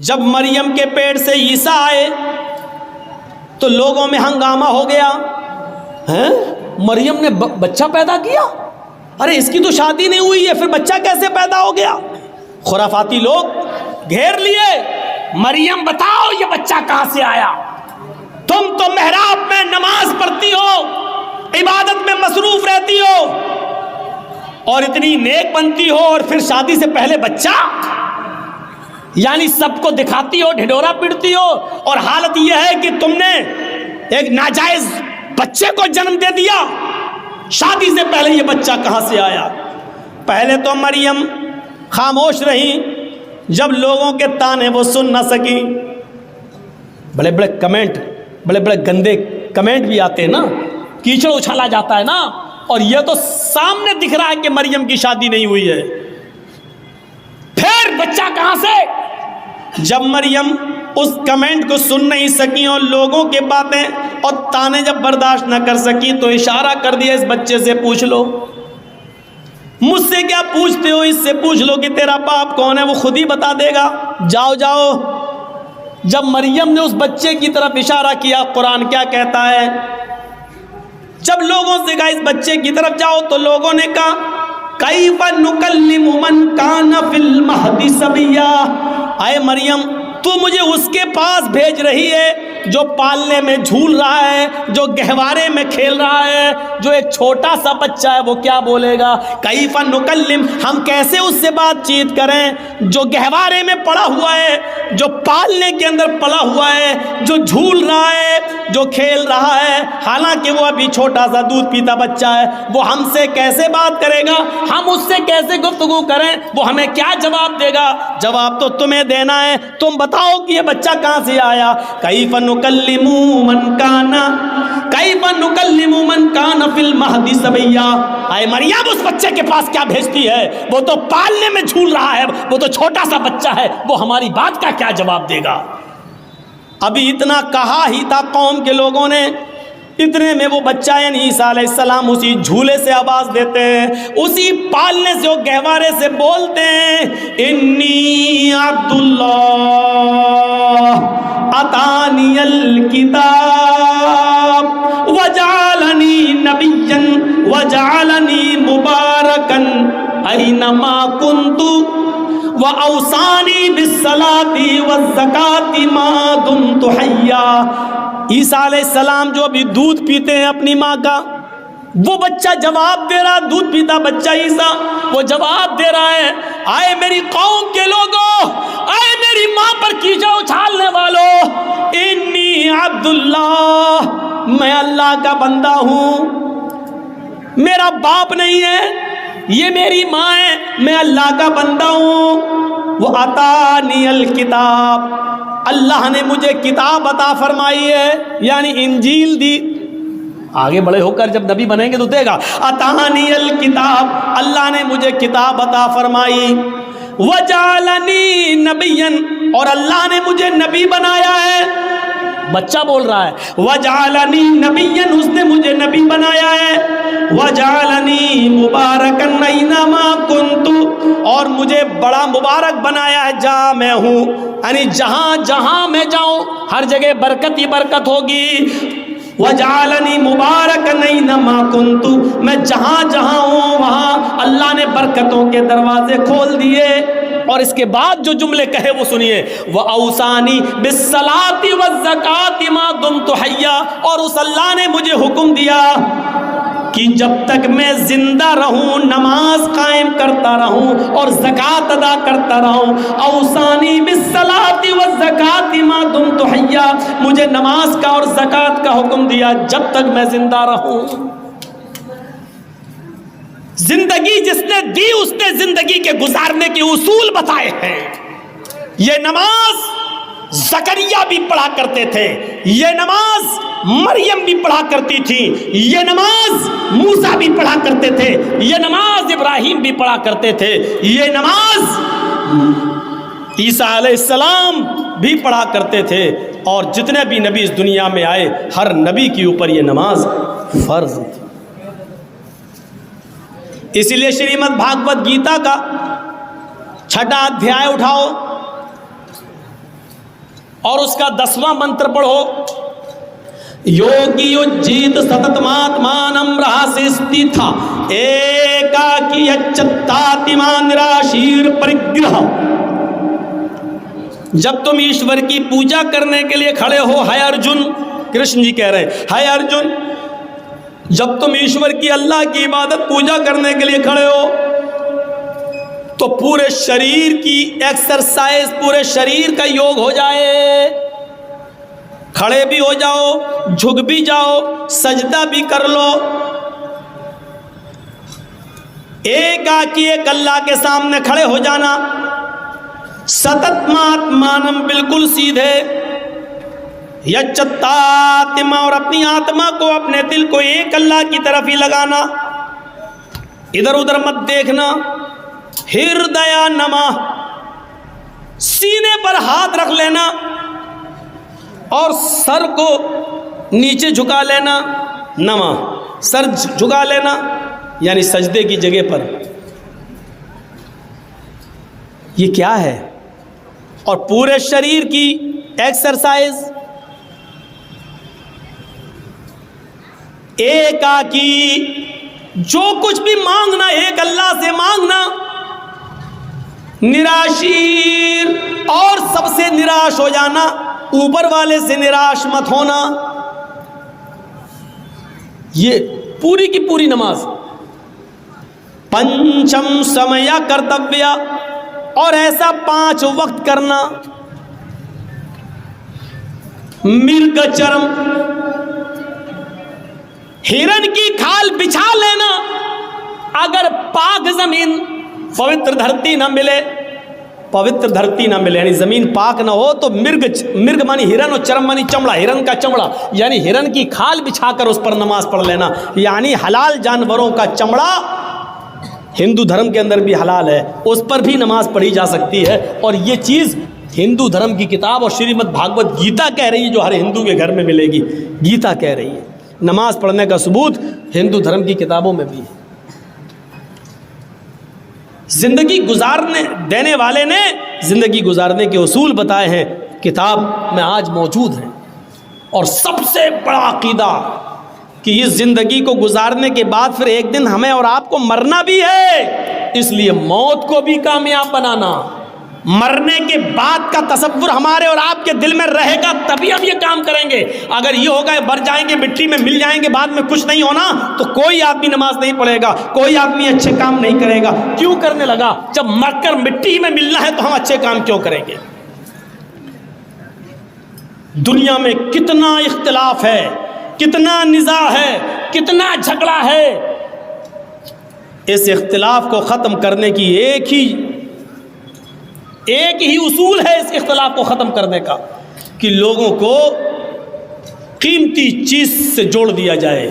जब मरियम के पेट से ईसा आए तो लोगों में हंगामा हो गया। हैं, मरियम ने बच्चा पैदा किया? अरे इसकी तो शादी नहीं हुई है, फिर बच्चा कैसे पैदा हो गया? खुराफाती लोग घेर लिए, मरियम बताओ ये बच्चा कहां से आया? तुम तो मेहराब में नमाज पढ़ती हो, इबादत में मसरूफ रहती हो और इतनी नेक बनती हो, और फिर शादी से पहले बच्चा? यानी सबको दिखाती हो, ढिढोरा पीटती हो, और हालत यह है कि तुमने एक नाजायज बच्चे को जन्म दे दिया। शादी से पहले ये बच्चा कहां से आया? पहले तो मरियम खामोश रही, जब लोगों के ताने वो सुन ना सकी। बड़े बड़े कमेंट, बड़े बड़े गंदे कमेंट भी आते हैं ना, कीचड़ उछाला जाता है ना, और यह तो सामने दिख रहा है कि मरियम की शादी नहीं हुई है, फिर बच्चा कहां से? जब मरियम उस कमेंट को सुन नहीं सकी और लोगों के बातें और ताने जब बर्दाश्त न कर सकी, तो इशारा कर दिया, इस बच्चे से पूछ लो। मुझसे क्या पूछते हो, इससे पूछ लो कि तेरा बाप कौन है, वो खुद ही बता देगा। जाओ जाओ। जब मरियम ने उस बच्चे की तरफ इशारा किया, कुरान क्या कहता है? जब लोगों से कहा इस बच्चे की तरफ जाओ, तो लोगों ने कहा कैफ़ नुकल्लिमु मन काना फिल महदी सबिया। आए मरियम, तू मुझे उसके पास भेज रही है जो पालने में झूल रहा है, जो गहवारे में खेल रहा है, जो एक छोटा सा बच्चा है, वो क्या बोलेगा? कैफ़ नुकल्लिम, हम कैसे उससे बातचीत करें जो गहवारे में पड़ा हुआ है, जो पालने के अंदर पड़ा हुआ है, जो झूल रहा है, जो खेल रहा है, हालांकि वो अभी छोटा सा दूध पीता बच्चा है। वो हमसे कैसे बात करेगा? हम उससे कैसे गुफ्तगू करें? वो हमें क्या जवाब देगा? जवाब तो तुम्हें देना है। तुम बताओ कि ये बच्चा कहां से आया? कैफ़ नुकल्लिमु मन काना फिल महदी सबैया। आए मरियम, उस बच्चे के पास क्या भेजती है? वो तो पालने में झूल रहा है, वो तो छोटा सा बच्चा है, वो हमारी बात का क्या जवाब देगा? अभी इतना कहा ही था कौम के लोगों ने, इतने में वो बच्चा यानी ईसा अलैहिस्सलाम उसी झूले से आवाज देते हैं, उसी पालने से, वो गहवारे से बोलते हैं, इन्नी अब्दुल्लाह अतानियल किताब वजालनी नबिय्यन वजालनी मुबारकन ऐनमा कुन्तु व औसानी बिस्सलाती वज़्ज़काती मा दुमतु हय्या। ईसा अलैहिस्सलाम जो अभी दूध पीते हैं अपनी माँ का, वो बच्चा जवाब दे रहा, दूध पीता बच्चा ईसा, वो जवाब दे रहा है, आए मेरी कौम के लोगों, आए मेरी माँ पर कीचड़ उछालने वालों, इन्नी अब्दुल्लाह, मैं अल्लाह का बंदा हूँ, मेरा बाप नहीं है, ये मेरी माँ है, मैं अल्लाह का बंदा हूँ। वो अतानियल किताब, अल्लाह ने मुझे किताब अता फरमाई है, यानी इंजील दी। आगे बड़े होकर जब नबी बनेंगे तो देगा, अतानियल किताब, अल्लाह ने मुझे किताब अता फरमाई। वजालनी नबियन, और अल्लाह ने मुझे नबी बनाया है। बच्चा बोल रहा है, वजालनी नबियन, उसने मुझे नबी बनाया है। वजालनी मुबारकन ऐनमा कुन्तु, और मुझे बड़ा मुबारक बनाया है जहाँ मैं हूँ, यानी जहाँ जहाँ मैं जाऊँ हर जगह बरकत ही बरकत होगी। वजालनी मुबारकन ऐनमा कुन्तु, मैं जहाँ जहाँ हूँ वहाँ अल्लाह ने बरकतों के दरवाजे खोल दिए। और इसके बाद जो जुमले कहे वो सुनिए, व औसानी बिस्सलाती वज़्ज़काती मा दुमतु हय्या, और उस अल्लाह ने मुझे हुक्म दिया कि जब तक मैं जिंदा रहूं नमाज कायम करता रहूं और ज़कात अदा करता रहूं। औसानी बिस्सलाती वज़्ज़काती मा दुमतु हय्या, मुझे नमाज का और ज़कात का हुक्म दिया जब तक मैं जिंदा रहूं। जिंदगी जिसने दी उसने जिंदगी के गुजारने के उसूल बताए हैं। ये नमाज ज़करिया भी पढ़ा करते थे, ये नमाज मरियम भी पढ़ा करती थी, ये नमाज मूसा भी पढ़ा करते थे, ये नमाज इब्राहिम भी पढ़ा करते थे, ये नमाज ईसा अलैहिस्सलाम भी पढ़ा करते थे, और जितने भी नबी इस दुनिया में आए हर नबी के ऊपर ये नमाज फर्ज थी। इसीलिए श्रीमद् भागवत गीता का 6वां अध्याय उठाओ, और उसका 10वां मंत्र पढ़ो, योगी उज्जीत सततमात्मानं रहस्य स्थिता एकाकी यच्चत्तातिमा निराशीर परिग्रह। जब तुम ईश्वर की पूजा करने के लिए खड़े हो, है अर्जुन, कृष्ण जी कह रहे हैं, है अर्जुन, जब तुम ईश्वर की, अल्लाह की इबादत पूजा करने के लिए खड़े हो तो पूरे शरीर की एक्सरसाइज, पूरे शरीर का योग हो जाए। खड़े भी हो जाओ, झुक भी जाओ, सजदा भी कर लो। एकाकी एक अल्लाह के सामने खड़े हो जाना, सततमात्मानम, बिल्कुल सीधे, यच्चत्तात्मा, और अपनी आत्मा को, अपने दिल को एक अल्लाह की तरफ ही लगाना, इधर उधर मत देखना। हृदय नमः, सीने पर हाथ रख लेना और सर को नीचे झुका लेना, नमः, सर झुका लेना यानी सजदे की जगह पर। ये क्या है? और पूरे शरीर की एक्सरसाइज। एकाकी, जो कुछ भी मांगना एक अल्लाह से मांगना। निराशीर, और सबसे निराश हो जाना, ऊपर वाले से निराश मत होना। ये पूरी की पूरी नमाज। पंचम समय कर्तव्य, और ऐसा 5 वक्त करना। मृगचर्म, हिरण की खाल बिछा लेना। अगर पाक जमीन, पवित्र धरती ना मिले, पवित्र धरती ना मिले यानी जमीन पाक ना हो, तो मृग मानी हिरण और चर्म मानी चमड़ा, हिरण का चमड़ा यानी हिरण की खाल बिछाकर उस पर नमाज पढ़ लेना। यानी हलाल जानवरों का चमड़ा हिंदू धर्म के अंदर भी हलाल है, उस पर भी नमाज पढ़ी जा सकती है। और ये चीज़ हिंदू धर्म की किताब और श्रीमद् भागवत गीता कह रही है, जो हर हिंदू के घर में मिलेगी। गीता कह रही है नमाज पढ़ने का सबूत हिंदू धर्म की किताबों में भी है। जिंदगी गुजारने देने वाले ने जिंदगी गुजारने के उसूल बताए हैं, किताब में आज मौजूद हैं। और सबसे बड़ा अकीदा कि इस जिंदगी को गुजारने के बाद फिर एक दिन हमें और आपको मरना भी है, इसलिए मौत को भी कामयाब बनाना, मरने के बाद का तसव्वुर हमारे और आपके दिल में रहेगा, तभी हम ये काम करेंगे। अगर ये होगा मर जाएंगे, मिट्टी में मिल जाएंगे, बाद में कुछ नहीं होना, तो कोई आदमी नमाज नहीं पढ़ेगा, कोई आदमी अच्छे काम नहीं करेगा। क्यों करने लगा? जब मरकर मिट्टी में मिलना है तो हम अच्छे काम क्यों करेंगे? दुनिया में कितना इख्तिलाफ है, कितना निज़ा है, कितना झगड़ा है। इस इख्तिलाफ को ख़त्म करने की एक ही उसूल है इस इख्तिलाफ को ख़त्म करने का, कि लोगों को कीमती चीज़ से जोड़ दिया जाए।